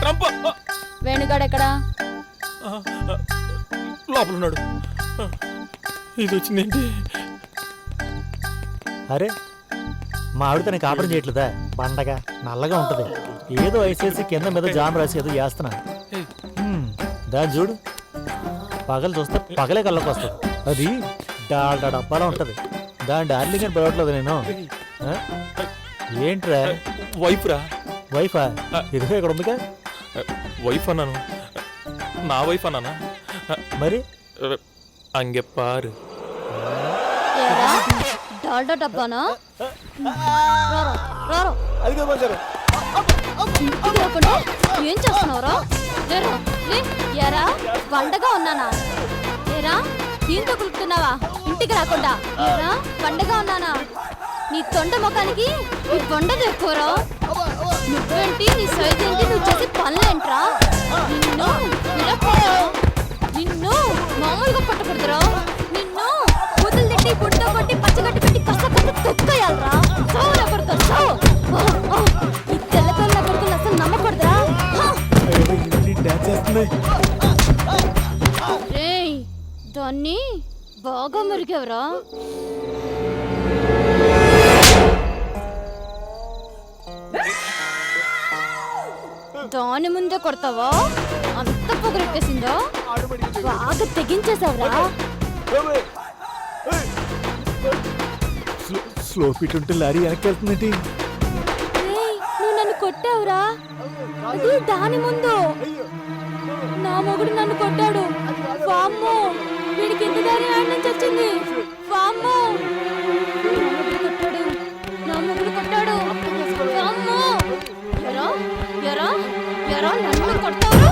Trump. వేణుగాడు ఎక్కడా? లోపల ఉన్నాడు. ఇది వచ్చిందేంటి? అరే మా ఆవిడ తనకి కాపురం చేయట్లేదా? పండగ నల్లగా ఉంటది, ఏదో వేసేసి కింద మీద జామ రాసి ఏదో చేస్తున్నా. దాన్ని చూడు, పగలు చూస్తే పగలే కళ్ళకి వస్తుంది. అది డాల్డా డబ్బాలో ఉంటది. దాని డార్లింగ్ అని పిలవట్లేదు నేను. ఏంట్రా? వైఫ్ రా. వైఫా? ఇదిగో ఇక్కడ ఉందిగా. వైఫ్ అన్నాను, నా వైఫ్ అన్నానా? మరి అంగెప్పారు. డాల్డా డబ్బానా? ఏం చేస్తున్నావురా? ఎరా వండగా ఉన్నానా? ఏరా దీంతో కులుపుతున్నావా? ఇంటికి రాకుండా ఏరా వండగా ఉన్నానా? నీ తొండ ముఖానికి నీ వండదు ఎక్కువరా. నువ్వేంటి, నీ సైజ్ ఏంటి, నువ్వు చేసే పనులేంట్రా? నిన్ను మామూలుగా పట్టకూడదురా. నిన్ను బూతులు తిట్టి బుడ్డ కొట్టి పచ్చగట్టి పెట్టి కష్టపడి తొక్కయాలరా. సోలా కొడుతా ఈ తెల్లతోళ్ళ కొడుకులు అసలు నమ్మకూడదురా. రేయ్ దాన్ని బాగా మురిగావరా. దాని ముందే కొడతావా? అంత పొగరెట్టేసిందో, బాగా తెగించేసావురా. స్లో ఫీట్ ఉంటే లారీ వెనక్కి వెళ్తుందండి. నువ్వు నన్ను కొట్టావురా. అది దాని ముందు నా మొగుడు నన్ను కొట్టాడు. వామ్మో, వీడికి ఎంత దారి ఆడి నుంచి వచ్చింది. వామ్మో, కొట్టాడు, నా మొగుడు కొట్టాడు. వామ్మో, ఎరా ఎరా ఎరా నన్ను కొట్టావురా.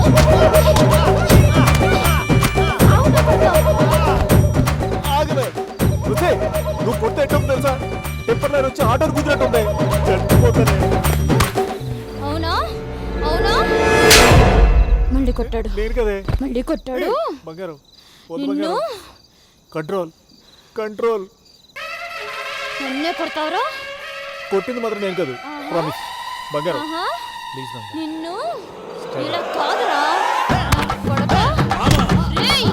నువ్వు కొట్టే తెలుసా? ఎప్పటిలో వచ్చి ఆటోలు కుదిరట్టుంది. అవునా అవునా? మళ్ళీ కొట్టాడు. నేను కదే, మళ్ళీ కొట్టాడు. బంగారం నిన్ను కంట్రోల్ కంట్రోల్. నన్నే కొడతావురా? కొట్టింది మాత్రం నేను కాదు, ప్రామిస్. బంగారం ప్లీజ్. నిన్ను ఇలా కాదురా కొడతా. రేయ్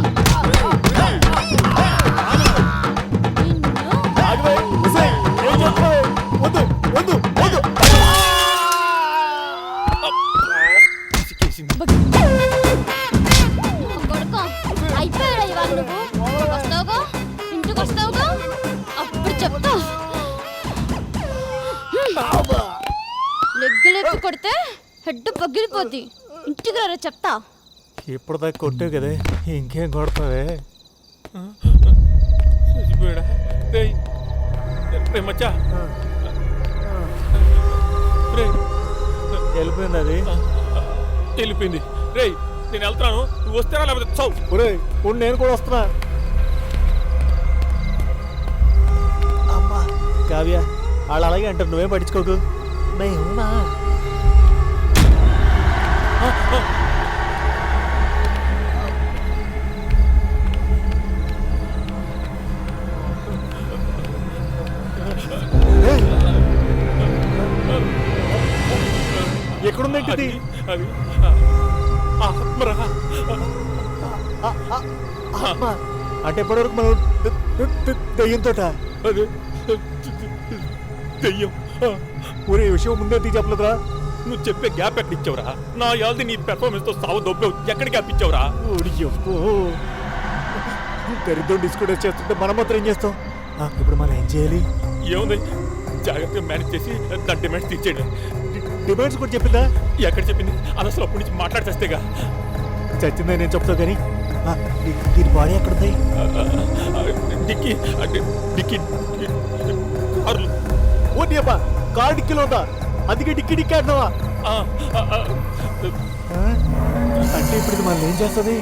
అయిపోయాడు ఇవాళ. నువ్వు వస్తావుగా, ఇంటికి వస్తావుగా, అప్పుడు చెప్తా. లెగ్గులెప్పి కొడితే హెడ్ పగిలిపోద్ది. ఇంటికి రా చెప్తా. ఇప్పటిదాకా కొట్టావు కదే, ఇంకేం కొడతావే? మచ్చా వెళ్ళిపోయింది. అది వెళ్ళిపోయింది. రే నేను వెళ్తున్నాను, నువ్వు వస్తారా లేకపోతే చౌ. నేను కూడా వస్తున్నా. అమ్మా కావ్య, వాళ్ళు అలాగే అంటారు, నువ్వేం పట్టించుకోకు. నేనున్నా. ఎక్కడుందేంటిది? అది ఆత్మరా. అంటే ఇప్పటివరకు మనం దెయ్యంతో అదే దెయ్యం. ఊరే విషయం ముందే చెప్పలేదురా. నువ్వు చెప్పే గ్యాప్ ఎక్కడ ఇచ్చావురా? నా యాల్ది నీ పెర్ఫార్మెన్స్ తో సావు దొబ్బే ఎక్కడ గ్యాప్ ఇచ్చావురా? దరిద్రం డిస్కస్ చేస్తుంటే మనం మాత్రం ఏం చేస్తాం? ఇప్పుడు మనం ఏం చేయాలి? ఏముంది, జాగ్రత్తగా మేనేజ్ చేసి దాని డిమాండ్స్ తీర్చేయండి. డిమాండ్స్ కూడా చెప్పిందా? ఎక్కడ చెప్పింది? అది అసలు అప్పటి నుంచి మాట్లాడితేగా. చచ్చిందని నేను చెప్తావు కానీ దీని బాడీ ఎక్కడుంది? డిక్కీ డిక్కీ కార్లు. ఓ నీ అబ్బా, కార్ డిక్కీలో ఉందా? అందుకే డిక్కీ డిక్కీ అంటున్నావా? అంటే ఇప్పుడు ఇది మనం ఏం చేస్తుంది?